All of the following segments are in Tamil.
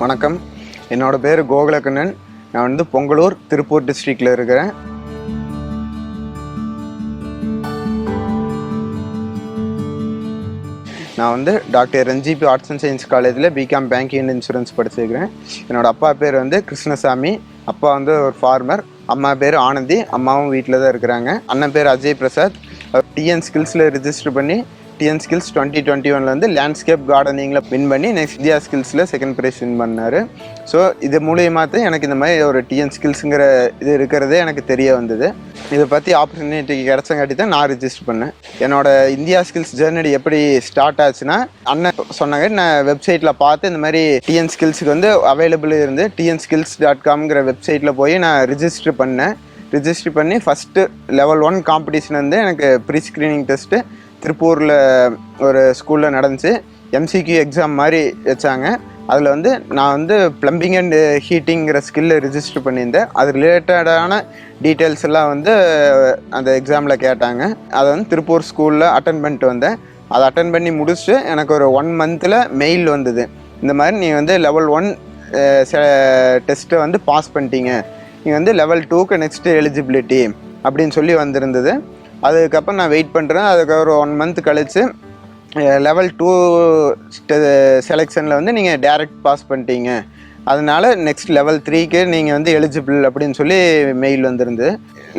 வணக்கம். என்னோடய பேர் கோகுலக்கண்ணன். நான் வந்து பொங்கலூர், திருப்பூர் டிஸ்ட்ரிக்டில் இருக்கிறேன். நான் வந்து doctor NGP arts and science காலேஜில் பிகாம் பேங்கிங் அண்ட் இன்சூரன்ஸ் படிச்சிருக்கிறேன். என்னோடய அப்பா பேர் வந்து கிருஷ்ணசாமி. அப்பா வந்து ஒரு ஃபார்மர். அம்மா பேர் ஆனந்தி. அம்மாவும் வீட்டில் தான் இருக்கிறாங்க. அண்ணன் பேர் அஜய் பிரசாத். டிஎன் ஸ்கில்ஸில் ரிஜிஸ்டர் பண்ணி டிஎன் ஸ்கில்ஸ் 2021 வந்து லேண்ட்ஸ்கேப் கார்டனிங்கில் வின் பண்ணி நெக்ஸ்ட் இந்தியா ஸ்கில்ஸில் செகண்ட் ப்ரைஸ் வின் பண்ணார். ஸோ இது மூலியமாக தான் எனக்கு இந்த மாதிரி ஒரு டிஎன் ஸ்கில்ஸுங்கிற இது இருக்கிறதே எனக்கு தெரிய வந்தது. இதை பற்றி ஆப்பர்ச்சுனிட்டி கிடச்சங்காட்டி தான் நான் ரிஜிஸ்டர் பண்ணேன். என்னோடய இந்தியா ஸ்கில்ஸ் ஜேர்னி எப்படி ஸ்டார்ட் ஆச்சுன்னா, அண்ணன் சொன்னாங்க, நான் வெப்சைட்டில் பார்த்து இந்த மாதிரி டிஎன் ஸ்கில்ஸுக்கு வந்து அவைலபிள் இருந்து TNskills.comங்கிற வெப்சைட்டில் போய் நான் ரிஜிஸ்டர் பண்ணேன். ரிஜிஸ்டர் பண்ணி ஃபஸ்ட்டு லெவல் 1 காம்படிஷன் வந்து எனக்கு ப்ரீ ஸ்க்ரீனிங் டெஸ்ட்டு திருப்பூரில் ஒரு ஸ்கூலில் நடந்துச்சு. MCQ எக்ஸாம் மாதிரி வச்சாங்க. அதில் வந்து நான் வந்து ப்ளம்பிங் அண்ட் ஹீட்டிங்கிற ஸ்கில்லை ரிஜிஸ்டர் பண்ணியிருந்தேன். அது ரிலேட்டடான டீட்டெயில்ஸ் எல்லாம் வந்து அந்த எக்ஸாமில் கேட்டாங்க. அதை வந்து திருப்பூர் ஸ்கூலில் அட்டன் பண்ணிட்டு வந்தேன். அதை அட்டன் பண்ணி முடிச்சுட்டு எனக்கு ஒரு 1 மந்தில் மெயில் வந்தது. இந்த மாதிரி நீங்கள் வந்து லெவல் 1 டெஸ்ட்டை வந்து பாஸ் பண்ணிட்டீங்க, நீங்கள் வந்து லெவல் 2க்கு நெக்ஸ்ட்டு எலிஜிபிலிட்டி அப்படின்னு சொல்லி வந்திருந்தது. அதுக்கப்புறம் நான் வெயிட் பண்ணுறேன். அதுக்கப்புறம் 1 மந்த் கழித்து லெவல் 2 செலெக்ஷனில் வந்து நீங்கள் டேரெக்ட் பாஸ் பண்ணிட்டீங்க, அதனால நெக்ஸ்ட் லெவல் 3க்கு நீங்கள் வந்து எலிஜிபிள் அப்படின்னு சொல்லி மெயில் வந்திருந்தது.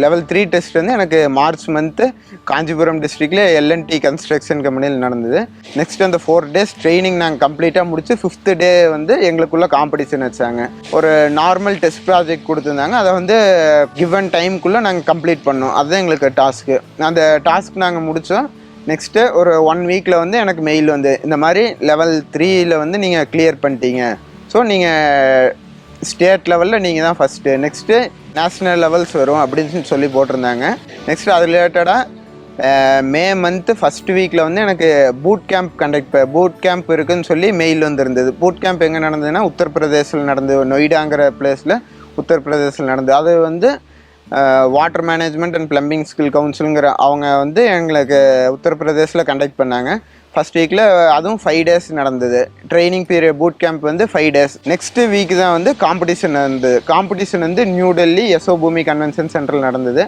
லெவல் 3 டெஸ்ட் வந்து எனக்கு மார்ச் மந்த்து காஞ்சிபுரம் டிஸ்ட்ரிக்டில் LNT கன்ஸ்ட்ரக்ஷன் கம்பெனியில் நடந்தது. நெக்ஸ்ட் அந்த 4 டேஸ் ட்ரைனிங் நாங்கள் கம்ப்ளீட்டாக முடிச்சு 5th டே வந்து எங்களுக்குள்ளே காம்படிஷன் வச்சாங்க. ஒரு நார்மல் டெஸ்ட் ப்ராஜெக்ட் கொடுத்துருந்தாங்க. அதை வந்து கிவன் டைமுக்குள்ளே நாங்கள் கம்ப்ளீட் பண்ணோம். அதுதான் எங்களுக்கு டாஸ்க்கு. அந்த டாஸ்க் நாங்கள் முடித்தோம். நெக்ஸ்ட்டு ஒரு 1 வீக்கில் வந்து எனக்கு மெயில் வந்து இந்த மாதிரி லெவல் 3ல் வந்து நீங்கள் கிளியர் பண்ணிட்டீங்க, ஸோ நீங்கள் ஸ்டேட் லெவலில் நீங்கள் தான் ஃபஸ்ட்டு, நெக்ஸ்ட்டு நேஷ்னல் லெவல்ஸ் வரும் அப்படின்னு சொல்லி போட்டிருந்தாங்க. நெக்ஸ்ட்டு அது ரிலேட்டடாக மே மந்த்து ஃபஸ்ட் வீக்கில் வந்து எனக்கு பூட் கேம்ப் இருக்குதுன்னு சொல்லி மெயில் வந்துருந்தது. பூட் கேம்ப் எங்கே நடந்ததுன்னா உத்தரப்பிரதேசில் நடந்தது. நொய்டாங்கிற பிளேஸில் உத்தரப்பிரதேசில் நடந்தது. அது வந்து water management and plumbing skill கவுன்சிலுங்கிற அவங்க வந்து எங்களுக்கு உத்தரப்பிரதேசில் கண்டக்ட் பண்ணாங்க. ஃபஸ்ட் வீக்கில் அதுவும் 5 டேஸ் நடந்தது. ட்ரைனிங் பீரியட் பூட் கேம்ப் வந்து 5 டேஸ். நெக்ஸ்ட்டு வீக்கு தான் வந்து காம்படிஷன் நடந்தது. காம்படிஷன் வந்து நியூ டெல்லி யசோ பூமி கன்வென்ஷன் சென்டரில் நடந்தது.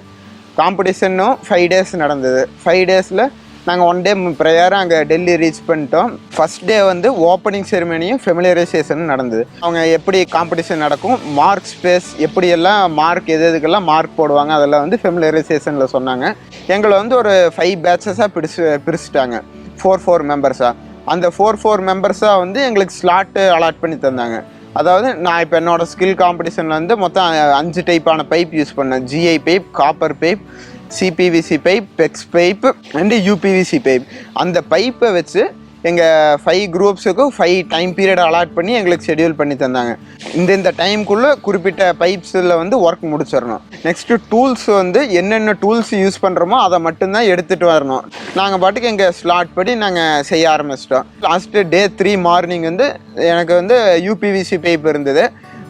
காம்படிஷனும் 5 டேஸ் நடந்தது. 5 டேஸில் நாங்கள் 1 டே ப்ரையராக அங்கே டெல்லி ரீச் பண்ணிட்டோம். ஃபஸ்ட் டே வந்து ஓப்பனிங் செரிமனியும் ஃபெமிலியரைசேஷனும் நடந்தது. அவங்க எப்படி காம்படிஷன் நடக்கும், மார்க் ஸ்பேஸ் எப்படியெல்லாம் மார்க் எதுக்கெல்லாம் மார்க் போடுவாங்க, அதெல்லாம் வந்து ஃபெமிலியரைசேஷனில் சொன்னாங்க. எங்களை வந்து ஒரு 5 பேட்சஸாக பிரிச்சுட்டாங்க, 4 மெம்பர்ஸாக. அந்த 4 மெம்பர்ஸாக வந்து எங்களுக்கு ஸ்லாட்டு அலாட் பண்ணி தந்தாங்க. அதாவது நான் இப்போ என்னோடய ஸ்கில் காம்படிஷனில் வந்து மொத்தம் 5 டைப்பான பைப் யூஸ் பண்ணேன். GI pipe, copper pipe, CPVC pipe, pegs pipe and UPVC pipe. அந்த பைப்பை வச்சு எங்கள் 5 குரூப்ஸுக்கும் 5 டைம் பீரியட் அலாட் பண்ணி எங்களுக்கு ஷெடியூல் பண்ணி தந்தாங்க. இந்த டைமுக்குள்ளே குறிப்பிட்ட பைப்ஸில் வந்து ஒர்க் முடிச்சிடணும். நெக்ஸ்ட்டு டூல்ஸ் வந்து என்னென்ன டூல்ஸ் யூஸ் பண்ணுறோமோ அதை மட்டும்தான் எடுத்துகிட்டு வரணும். நாங்கள் பாட்டுக்கு எங்கள் ஸ்லாட் படி நாங்கள் செய்ய ஆரம்பிச்சிட்டோம். லாஸ்ட்டு டே 3 மார்னிங் வந்து எனக்கு வந்து UPVC பைப் இருந்தது.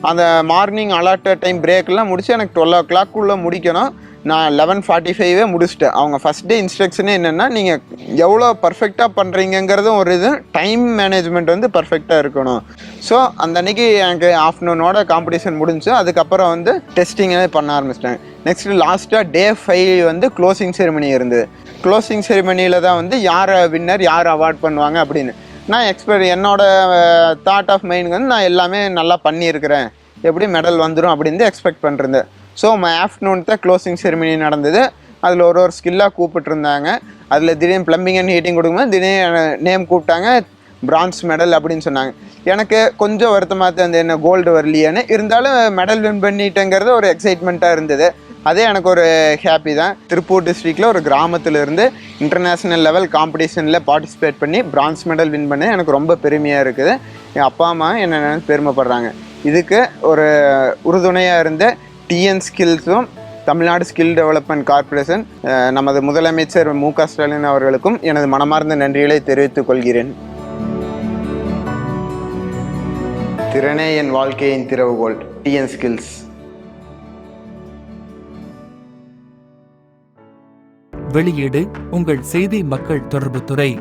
அந்த மார்னிங் அலாட்டட் டைம் பிரேக்கெலாம் முடித்து எனக்கு 12 o'clock முடிக்கணும். நான் 11:45 முடிச்சிட்டேன். அவங்க ஃபஸ்ட் டே இன்ஸ்ட்ரக்ஷனே என்னென்னா, நீங்கள் எவ்வளோ பர்ஃபெக்டாக பண்ணுறீங்கிறதும் ஒரு இது, டைம் மேனேஜ்மெண்ட் வந்து பர்ஃபெக்டாக இருக்கணும். ஸோ அந்த அன்றைக்கி எனக்கு ஆஃப்டர்நூனோட காம்படிஷன் முடிஞ்சு அதுக்கப்புறம் வந்து டெஸ்டிங்கே பண்ண ஆரம்பிச்சிட்டேன். நெக்ஸ்ட்டு லாஸ்ட்டாக டே 5 வந்து க்ளோசிங் செரிமனி இருந்தது. க்ளோசிங் செரிமனியில் தான் வந்து யார் வின்னர், யார் அவார்ட் பண்ணுவாங்க அப்படின்னு நான் என்னோடய தாட் ஆஃப் மைண்டுக்கு வந்து நான் எல்லாமே நல்லா பண்ணியிருக்கிறேன், எப்படி மெடல் வந்துடும் அப்படின்னு எக்ஸ்பெக்ட் பண்ணிருந்தேன். ஸோ ஆஃப்டர்நூன் தான் க்ளோசிங் செரிமனி நடந்தது. அதில் ஒரு ஸ்கில்லாக கூப்பிட்டுருந்தாங்க. அதில் திடீர்னு ப்ளம்பிங் அண்ட் ஹீட்டிங் கொடுக்கும்போது திடீர்னு நேம் கூப்பிட்டாங்க, பிரான்ஸ் மெடல் அப்படின்னு சொன்னாங்க. எனக்கு கொஞ்சம் வருத்தமாக தான் என்ன கோல்டு வரலையேன்னு, இருந்தாலும் மெடல் வின் பண்ணிட்டேங்கிறது ஒரு எக்ஸைட்மெண்ட்டாக இருந்தது. அதே எனக்கு ஒரு ஹாப்பி தான். திருப்பூர் டிஸ்ட்ரிக்டில் ஒரு கிராமத்தில் இருந்து இன்டர்நேஷ்னல் லெவல் காம்படிஷனில் பார்ட்டிசிபேட் பண்ணி பிரான்ஸ் மெடல் வின் பண்ண எனக்கு ரொம்ப பெருமையாக இருக்குது. என் அப்பா அம்மா என்ன பெருமைப்படுறாங்க. இதுக்கு ஒரு உறுதுணையாக இருந்த டிஎன் ஸ்கில்ஸும் தமிழ்நாடு ஸ்கில் டெவலப்மெண்ட் கார்ப்பரேஷன் நமது முதலமைச்சர் மு.க. ஸ்டாலின் அவர்களுக்கும் எனது மனமார்ந்த நன்றிகளை தெரிவித்துக் கொள்கிறேன். திறனே என் வாழ்க்கையின் திறவுகோல், டிஎன் ஸ்கில்ஸ். வெளியீடு உங்கள் செய்தி மக்கள் தொடர்புத்துறை.